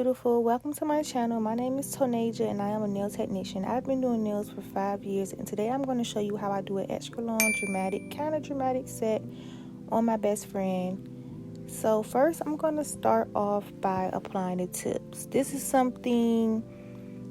beautiful. Welcome to my channel. My name is Tonaja and I am a nail technician. I've been doing nails for 5 years, and today I'm going to show you how I do an extra long kind of dramatic set on my best friend. So first I'm going to start off by applying the tips. This is something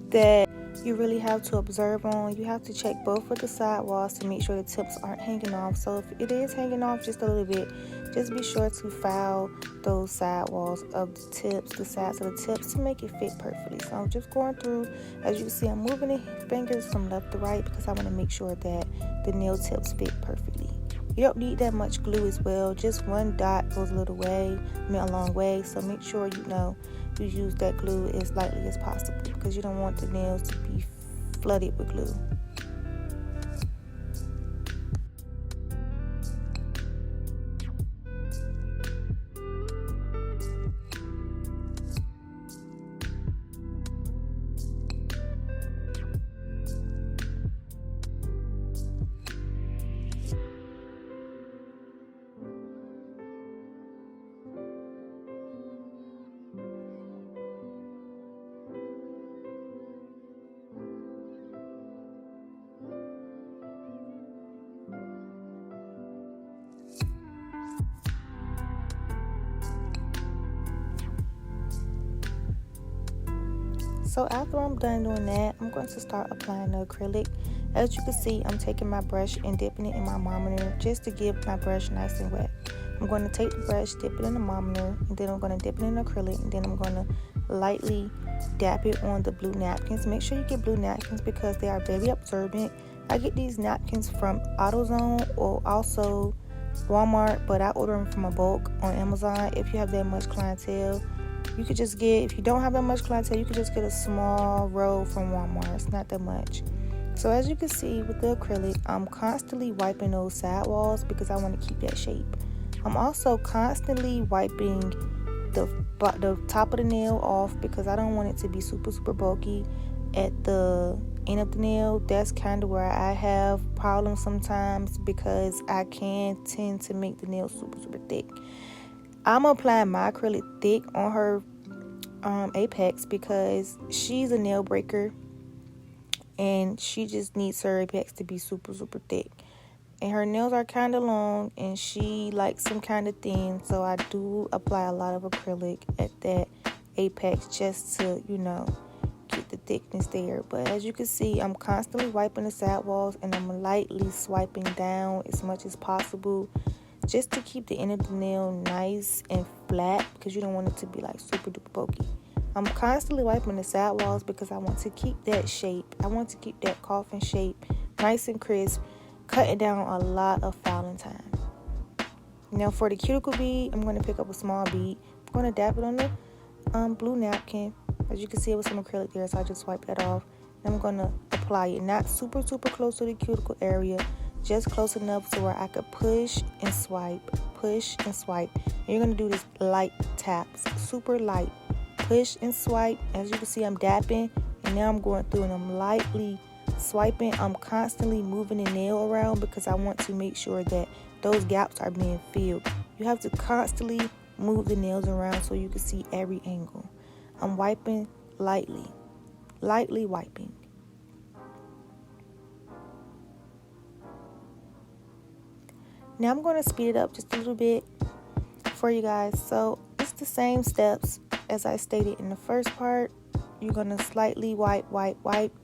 that you really have to observe on. You have to check both of the side walls to make sure the tips aren't hanging off. So if it is hanging off just a little bit, just be sure to file those side walls of the tips, the sides of the tips, to make it fit perfectly. So I'm just going through. As you can see, I'm moving the fingers from left to right because I want to make sure that the nail tips fit perfectly. You don't need that much glue as well. Just one dot goes a long way. So make sure you use that glue as lightly as possible because you don't want the nails to be flooded with glue. So after I'm done doing that, I'm going to start applying the acrylic. As you can see, I'm taking my brush and dipping it in my marmiter just to get my brush nice and wet. I'm going to take the brush, dip it in the marmiter, and then I'm going to dip it in the acrylic, and then I'm going to lightly dab it on the blue napkins. Make sure you get blue napkins because they are very absorbent. I get these napkins from AutoZone or also Walmart, but I order them from a bulk on Amazon. If you have that much clientele, you could just get, if you don't have that much clientele, you could just get a small roll from Walmart. It's not that much. So as you can see with the acrylic, I'm constantly wiping those side walls because I want to keep that shape. I'm also constantly wiping the top of the nail off because I don't want it to be super bulky at the end of the nail. That's kind of where I have problems sometimes because I can tend to make the nail super thick. I'm applying my acrylic thick on her apex because she's a nail breaker and she just needs her apex to be super thick. And her nails are kind of long and she likes them kind of thin, so I do apply a lot of acrylic at that apex just to, keep the thickness there. But as you can see, I'm constantly wiping the side walls and I'm lightly swiping down as much as possible just to keep the end of the nail nice and flat because you don't want it to be like super duper bulky. I'm constantly wiping the side walls because I want to keep that shape. I want to keep that coffin shape nice and crisp, cutting down a lot of filing time. Now for the cuticle bead, I'm going to pick up a small bead. I'm going to dab it on the blue napkin. As you can see, it was some acrylic there, so I just wiped that off. And I'm going to apply it not super close to the cuticle area, just close enough to where I could push and swipe. And you're going to do this light taps, super light. Push and swipe. As you can see, I'm dapping, and now I'm going through and I'm lightly swiping. I'm constantly moving the nail around because I want to make sure that those gaps are being filled. You have to constantly move the nails around so you can see every angle. I'm wiping lightly wiping. Now I'm going to speed it up just a little bit for you guys. So it's the same steps as I stated in the first part. You're going to slightly wipe.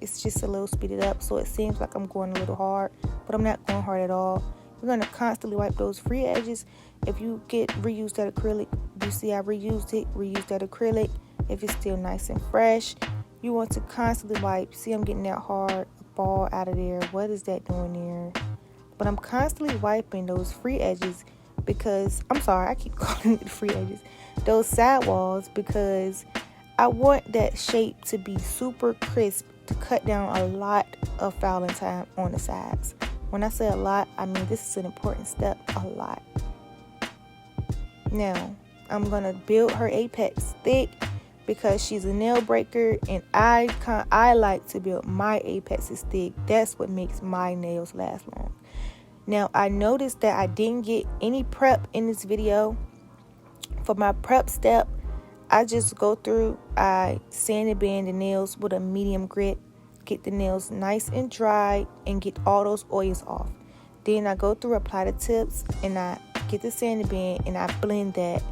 It's just a little speeded up, so it seems like I'm going a little hard, but I'm not going hard at all. You're going to constantly wipe those free edges. If you reuse that acrylic, you see I reuse that acrylic. If it's still nice and fresh, you want to constantly wipe. See, I'm getting that hard ball out of there. What is that doing there? But I'm constantly wiping those free edges because, I'm sorry, I keep calling it the free edges, those side walls, because I want that shape to be super crisp to cut down a lot of filing time on the sides. When I say a lot, I mean this is an important step, a lot. Now, I'm going to build her apex thick because she's a nail breaker and I like to build my apexes thick. That's what makes my nails last long. Now, I noticed that I didn't get any prep in this video. For my prep step, I just go through, I sand and bend the nails with a medium grit, get the nails nice and dry, and get all those oils off. Then I go through, apply the tips, and I get the sand and bend, and I blend that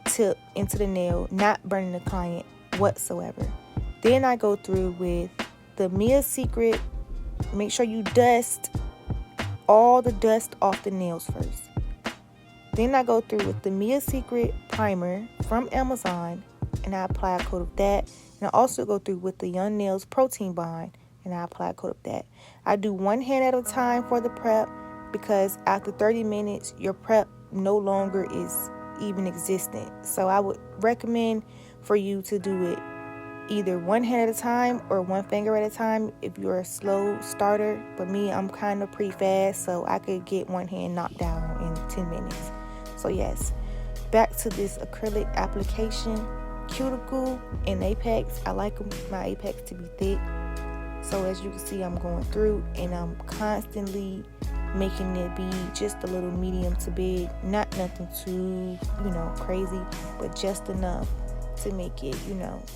tip into the nail, not burning the client whatsoever. Then I go through with the Mia Secret. Make sure you dust all the dust off the nails first. Then I go through with the Mia Secret primer from Amazon, and I apply a coat of that. And I also go through with the Young Nails protein bond, and I apply a coat of that. I do one hand at a time for the prep, because after 30 minutes, your prep no longer is even existent. So I would recommend for you to do it either one hand at a time or one finger at a time if you're a slow starter. But me, I'm kind of pretty fast, so I could get one hand knocked down in 10 minutes. So yes, back to this acrylic application. Cuticle and apex, I like my apex to be thick. So as you can see, I'm going through and I'm constantly making it be just a little medium to big. Not nothing too, crazy, but just enough to make it,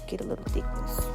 get a little thickness.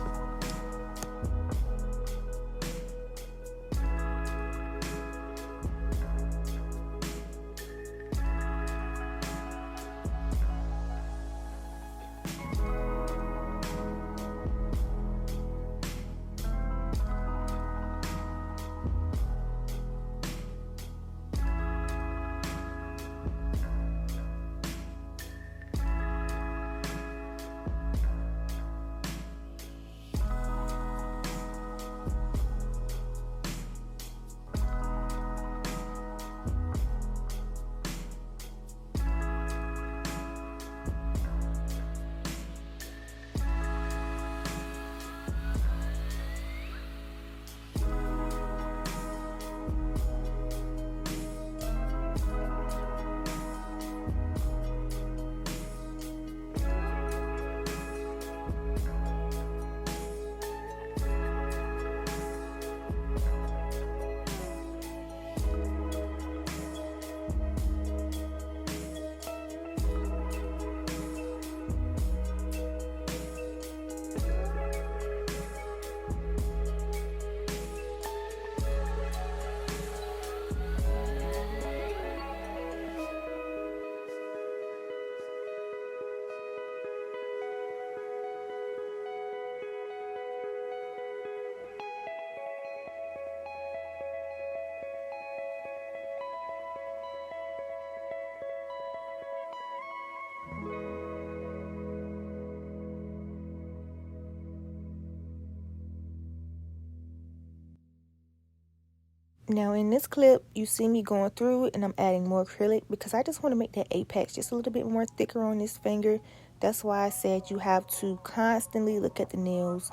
Now in this clip, you see me going through and I'm adding more acrylic because I just want to make that apex just a little bit more thicker on this finger. That's why I said you have to constantly look at the nails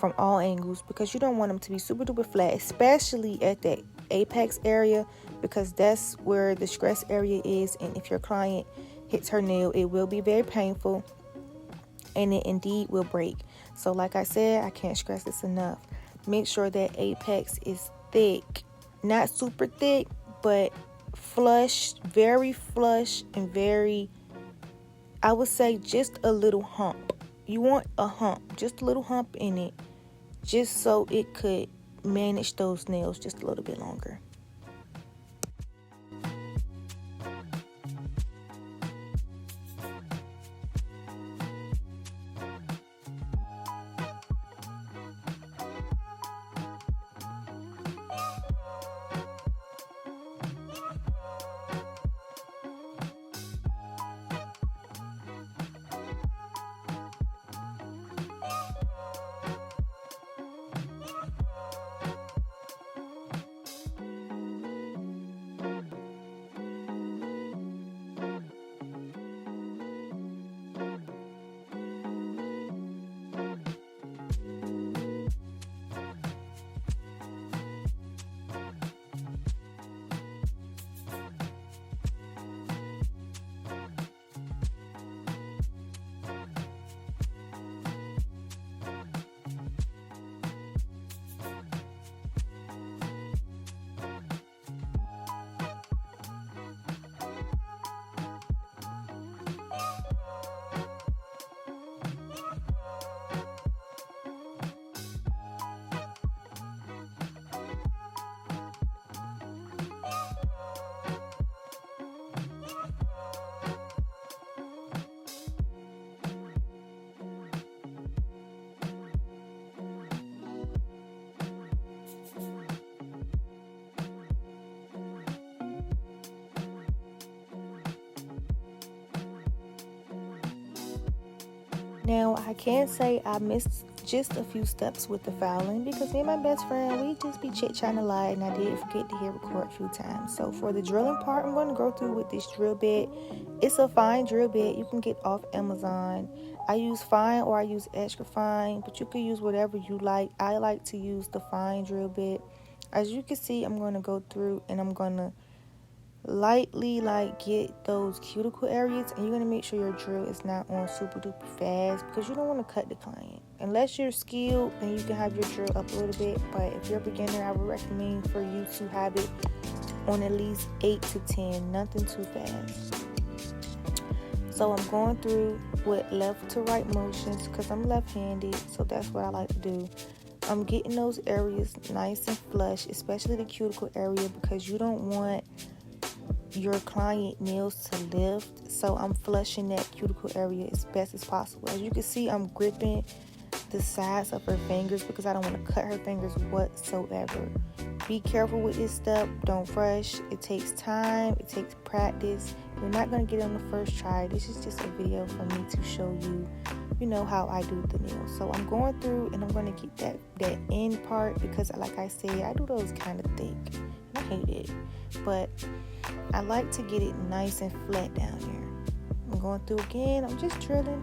from all angles, because you don't want them to be super duper flat, especially at that apex area, because that's where the stress area is. And if your client hits her nail, it will be very painful and it indeed will break. So like I said, I can't stress this enough. Make sure that apex is thick. Not super thick, but flush, very flush, and very, I would say, just a little hump. You want a hump, just a little hump in it, just so it could manage those nails just a little bit longer. Now, I can say I missed just a few steps with the filing because me and my best friend, we just be chit-chatting a lot, and I did forget to hit record a few times. So for the drilling part, I'm going to go through with this drill bit. It's a fine drill bit. You can get off Amazon. I use fine or I use extra fine, but you can use whatever you like. I like to use the fine drill bit. As you can see, I'm going to go through and I'm going to lightly get those cuticle areas, and you're going to make sure your drill is not on super duper fast because you don't want to cut the client. Unless you're skilled, then you can have your drill up a little bit, but if you're a beginner, I would recommend for you to have it on at least 8 to 10, nothing too fast. So I'm going through with left to right motions because I'm left-handed, so that's what I like to do. I'm getting those areas nice and flush, especially the cuticle area, because you don't want your client nails to lift. So I'm flushing that cuticle area as best as possible. As you can see, I'm gripping the sides of her fingers because I don't want to cut her fingers whatsoever. Be careful with this step. Don't rush. It takes time. It takes practice. You're not going to get it on the first try. This is just a video for me to show you, how I do the nails. So I'm going through and I'm going to get that end part because, like I said, I do those kind of thick. And I hate it. But I like to get it nice and flat down here. I'm going through again. I'm just drilling.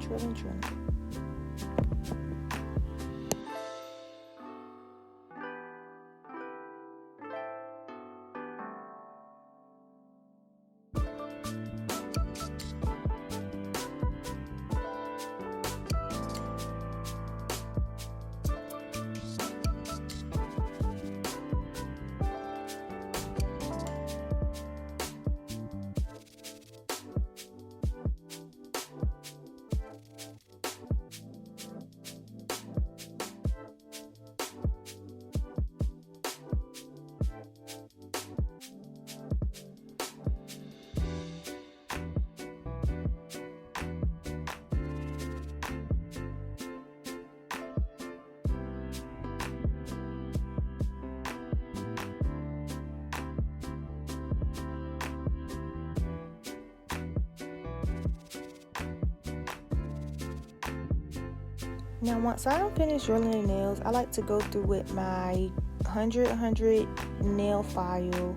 Now, once I'm finished drilling the nails, I like to go through with my 100 nail file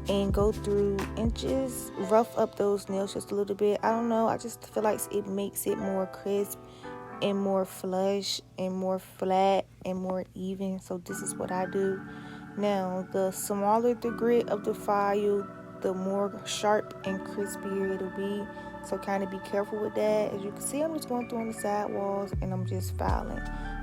and go through and just rough up those nails just a little bit. I don't know, I just feel like it makes it more crisp and more flush and more flat and more even. So this is what I do. Now, the smaller the grit of the file, the more sharp and crispier it'll be. So kind of be careful with that. As you can see, I'm just going through on the side walls and I'm just filing.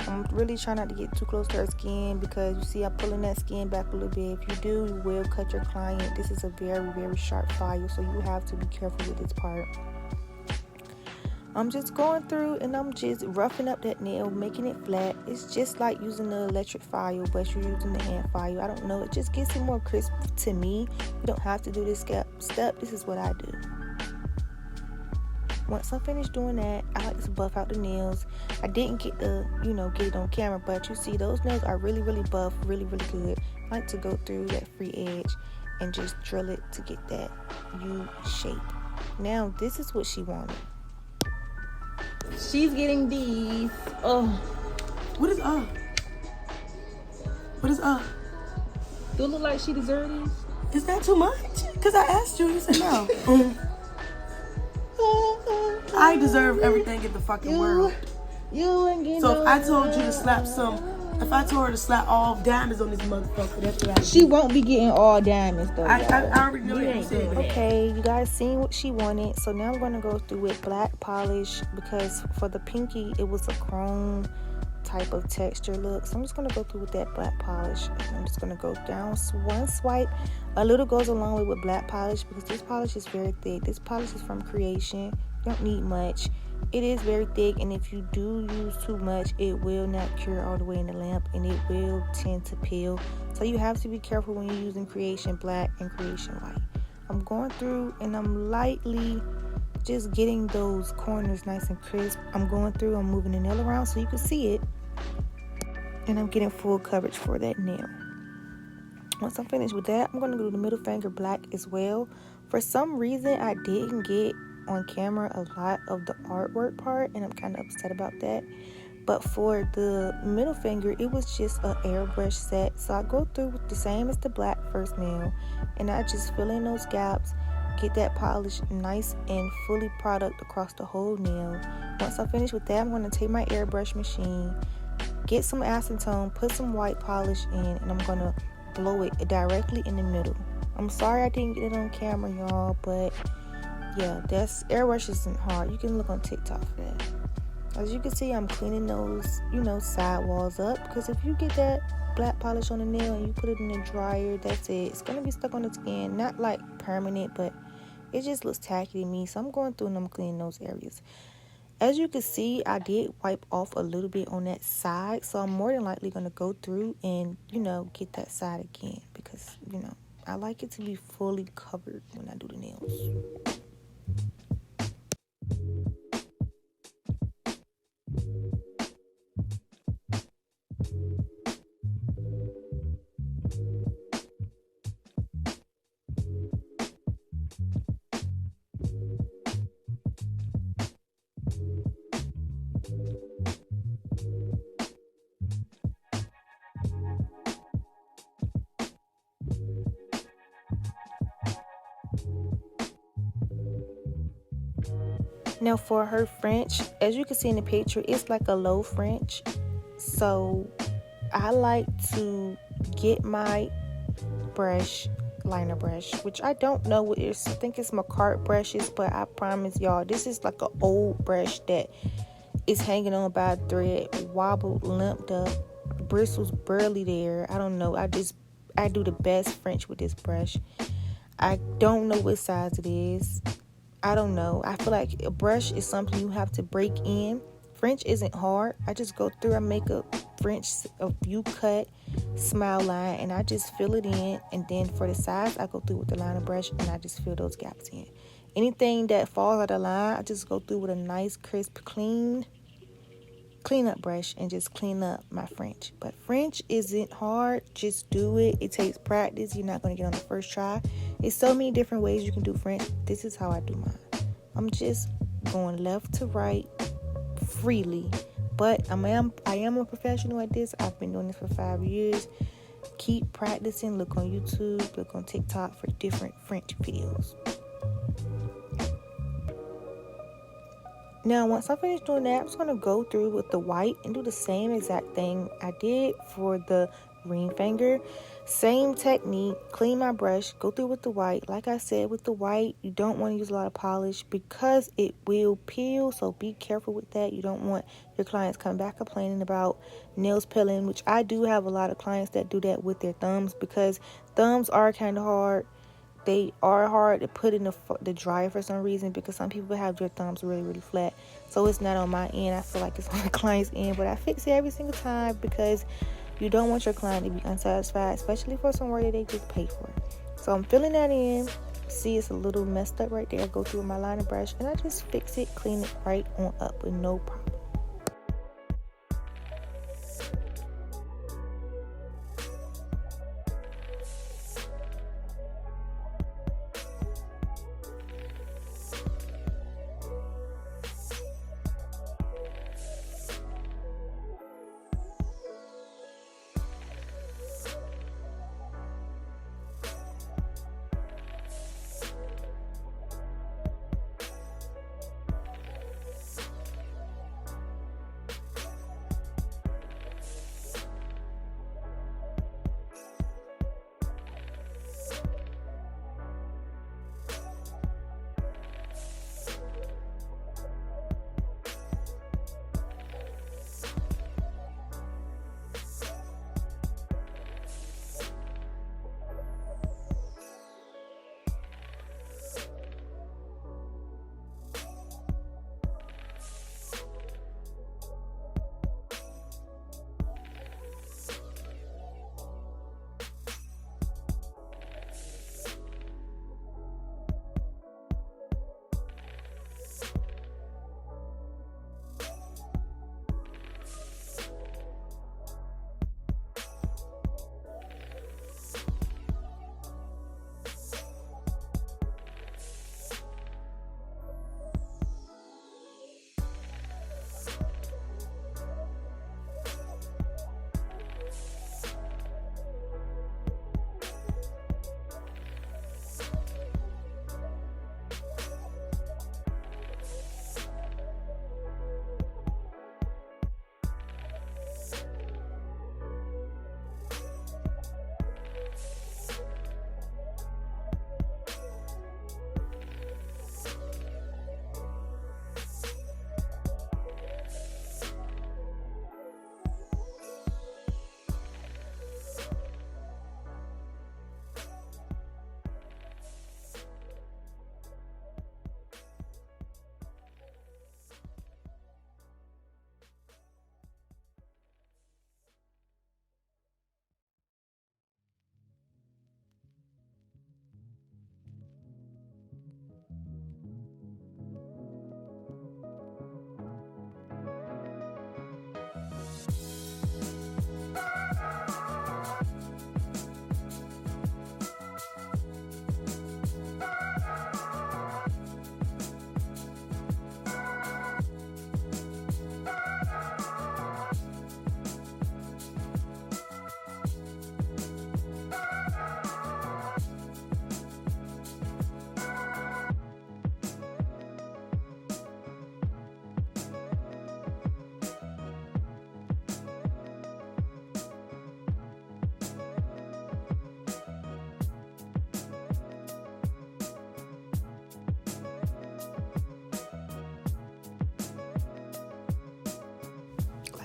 I'm really trying not to get too close to her skin because you see I'm pulling that skin back a little bit. If you do, you will cut your client. This is a very, very sharp file, so you have to be careful with this part. I'm just going through and I'm just roughing up that nail, making it flat. It's just like using the electric file, but you're using the hand file. I don't know, it just gets it more crisp to me. You don't have to do this step. This is what I do. Once I'm finished doing that, I like to buff out the nails. I didn't get the, get it on camera, but you see those nails are really, really buff, really, really good. I like to go through that free edge and just drill it to get that U shape. Now, this is what she wanted. She's getting these. Oh. What is up? What is up? Do it look like she deserves these? Is that too much? Because I asked you, you said no. I deserve everything in the fucking world. So if I told you to slap if I told her to slap all diamonds on this motherfucker, that's what I do. She won't be getting all diamonds though. I already know that you said that. Okay, you guys seen what she wanted. So now I'm going to go through with black polish because for the pinky, it was a chrome type of texture look. So I'm just going to go through with that black polish. I'm just going to go down one swipe. A little goes a long way with black polish because this polish is very thick. This polish is from Creation. You don't need much. It is very thick, and if you do use too much, it will not cure all the way in the lamp, and it will tend to peel. So you have to be careful when you're using Creation Black and Creation White. I'm going through, and I'm lightly just getting those corners nice and crisp. I'm going through, I'm moving the nail around so you can see it, and I'm getting full coverage for that nail. Once I'm finished with that, I'm going to do the middle finger black as well. For some reason, I didn't get on camera a lot of the artwork part, and I'm kind of upset about that. But for the middle finger, it was just an airbrush set. So I go through with the same as the black first nail, and I just fill in those gaps, get that polish nice and fully product across the whole nail. Once I finish with that, I'm going to take my airbrush machine, get some acetone, put some white polish in, and I'm going to blow it directly in the middle. I'm sorry I didn't get it on camera, y'all, but yeah, that's airbrush isn't hard. You can look on TikTok for that. As you can see, I'm cleaning those, side walls up, because if you get that black polish on the nail and you put it in the dryer, that's it. It's going to be stuck on the skin. Not like permanent, but it just looks tacky to me. So I'm going through and I'm cleaning those areas. As you can see, I did wipe off a little bit on that side. So I'm more than likely going to go through and, get that side again. Because, I like it to be fully covered when I do the nails. Now for her French, as you can see in the picture, it's like a low French. So I like to get my brush, liner brush, which I don't know what it is. I think it's Macart brushes, but I promise y'all, this is like an old brush that is hanging on by a thread, wobbled, limped up, bristles barely there. I don't know. I do the best French with this brush. I don't know what size it is. I don't know. I feel like a brush is something you have to break in. French isn't hard. I just go through, I make a view cut, smile line, and I just fill it in. And then for the sides, I go through with the liner brush and I just fill those gaps in. Anything that falls out of line, I just go through with a nice, crisp, clean up brush and just clean up my French. But French isn't hard. Just do it. It takes practice. You're not going to get on the first try. It's so many different ways you can do French. This is how I do mine. I'm just going left to right freely. But I am a professional at this. I've been doing this for 5 years. Keep practicing. Look on YouTube. Look on TikTok for different French videos. Now, once I finish doing that, I'm just going to go through with the white and do the same exact thing I did for the ring finger. Same technique, clean my brush, go through with the white. Like I said, with the white, you don't want to use a lot of polish because it will peel, so be careful with that. You don't want your clients coming back complaining about nails peeling, which I do have a lot of clients that do that with their thumbs because thumbs are kind of hard. They are hard to put in the dryer for some reason because some people have their thumbs really, really flat. So it's not on my end. I feel like it's on the client's end. But I fix it every single time because you don't want your client to be unsatisfied, especially for some work that they just pay for. So I'm filling that in. See, it's a little messed up right there. I go through with my liner brush and I just fix it, clean it right on up with no problem.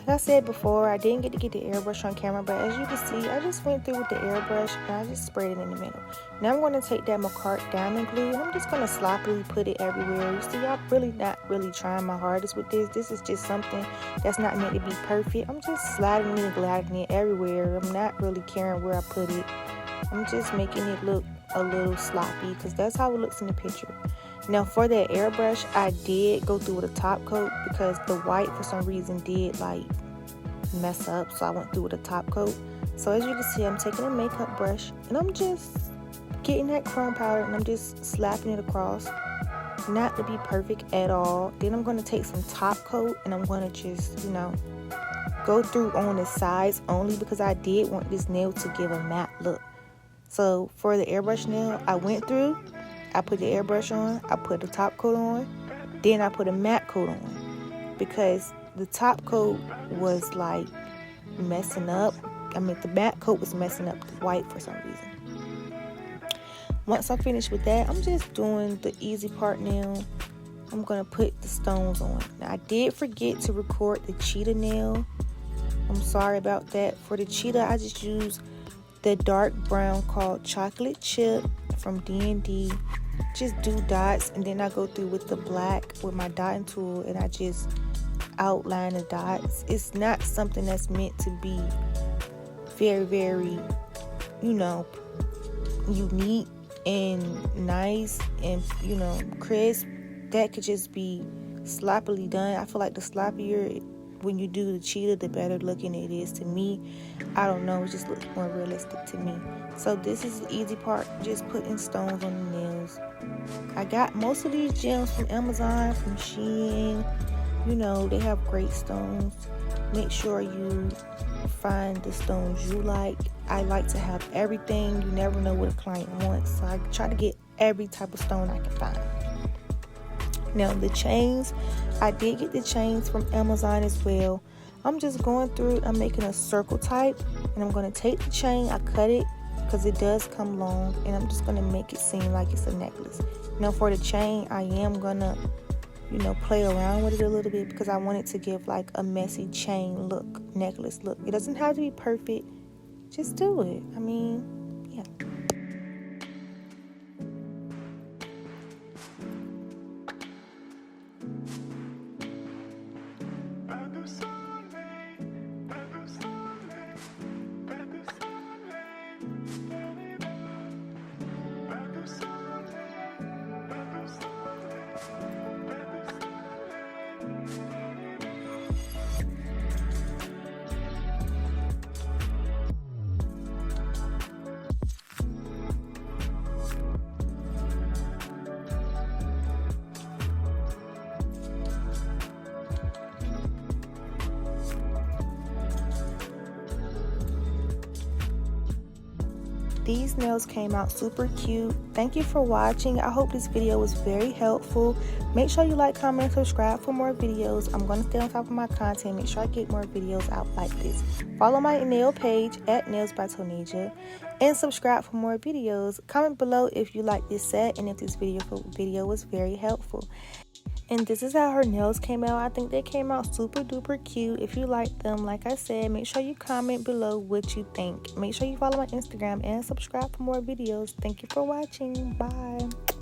Like I said before, I didn't get to get the airbrush on camera, but as you can see, I just went through with the airbrush and I just sprayed it in the middle. Now I'm going to take that McCart diamond glue and I'm just going to sloppily put it everywhere. You see, I'm really not trying my hardest with this. This is just something that's not meant to be perfect. I'm just sliding it and gliding it everywhere. I'm not really caring where I put it. I'm just making it look a little sloppy because that's how it looks in the picture. Now for that airbrush, I did go through with a top coat because the white for some reason did like mess up, so I went through with a top coat. So as you can see, I'm taking a makeup brush and I'm just getting that chrome powder and I'm just slapping it across, not to be perfect at all. Then I'm going to take some top coat and I'm going to just, you know, go through on the sides only because I did want this nail to give a matte look. So for the airbrush nail, I went through, I put the airbrush on, I put the top coat on, then I put a matte coat on because the top coat was like messing up. I mean, the matte coat was messing up the white for some reason. Once I'm finished with that, I'm just doing the easy part now. I'm going to put the stones on. Now, I did forget to record the cheetah nail. I'm sorry about that. For the cheetah, I just used the dark brown called Chocolate Chip from D&D. Just do dots and then I go through with the black with my dotting tool and I just outline the dots. It's not something that's meant to be very, you know, unique and nice and, you know, crisp. That could just be sloppily done. I feel like the sloppier when you do the cheetah, the better looking it is to me. I don't know, it just looks more realistic to me. So this is the easy part, just putting stones on the nails. I got most of these gems from Amazon, from Shein. You know, they have great stones. Make sure you find the stones you like. I like to have everything. You never know what a client wants, so I try to get every type of stone I can find. Now the chains, I did get the chains from Amazon as well. I'm just going through, I'm making a circle type and I'm going to take the chain, I cut it because it does come long, and I'm just going to make it seem like it's a necklace. Now for the chain, I am going to, you know, play around with it a little bit because I want it to give like a messy chain look, necklace look. It doesn't have to be perfect, just do it. I mean, yeah. These nails came out super cute. Thank you for watching. I hope this video was very helpful. Make sure you like, comment, and subscribe for more videos. I'm going to stay on top of my content. Make sure I get more videos out like this. Follow my nail page at Nails by Tonasia and subscribe for more videos. Comment below if you like this set and if this video was very helpful. And this is how her nails came out. I think they came out super duper cute. If you like them, like I said, make sure you comment below what you think. Make sure you follow my Instagram and subscribe for more videos. Thank you for watching. Bye.